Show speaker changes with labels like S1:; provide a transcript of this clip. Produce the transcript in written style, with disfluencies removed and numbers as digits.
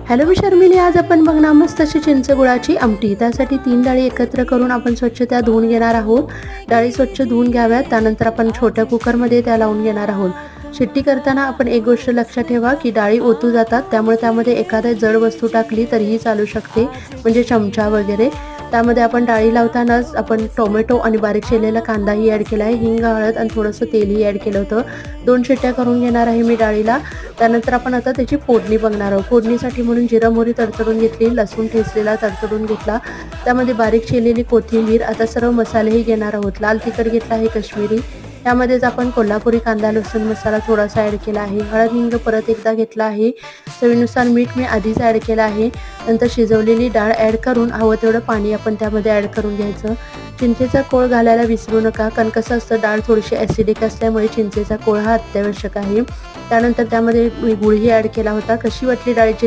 S1: Hello मी शर्मिली, आज आपण बघणार मस्त अशी चिंच गुळाची आमटी। त्यासाठी 3 डाळी एकत्र करून आपण स्वच्छ त्या धुवून घेणार आहोत। डाळी स्वच्छ धुवून घ्याव्यात, त्यानंतर आपण छोट्या कुकरमध्ये त्या लावून घेणार आहोत। शिट्टी करताना आपण एक गोष्ट लक्षात ठेवा की डाळी ओतू जातात, त्यामुळे त्यामध्ये एखादी जड वस्तू टाकली तरीही चालू शकते, म्हणजे चमचा वगैरे। त्यामध्ये आपण डाळी लावतानाच आपण टोमॅटो आणि बारीक चिरलेला कांदाही ॲड केला आहे, हिंग, हळद आणि थोडंसं तेलही ॲड केलं होतं। 2 शिट्ट्या करून घेणार आहे मी डाळीला। त्यानंतर आपण आता त्याची फोडणी बघणार आहोत। फोडणीसाठी म्हणून जिरं मोहरी तडतडून घेतली, लसूण ठेचलेला तडतडून घेतला, त्यामध्ये बारीक चिरलेली कोथिंबीर, आता सर्व मसालेही घेणार आहोत। लाल तिखट घेतला आहे काश्मीरी, त्यामध्येच आपण कोल्हापुरी कांदा लसूण मसाला थोडासा ॲड केला आहे। हळद हिंग परत एकदा घेतला आहे। चवीनुसार मीठ मी आधीच ॲड केलं आहे। नंतर शिजवलेली डाळ ॲड करून हवं तेवढं पाणी आपण त्यामध्ये ॲड करून घ्यायचं। चिंचेचा कोळ घालायला विसरू नका, कारण कसं असतं डाळ थोडीशी ॲसिडिक असल्यामुळे चिंचेचा कोळ हा अत्यावश्यक आहे। त्यानंतर त्यामध्ये मी गुळही ॲड केला होता। कशी वाटली डाळीची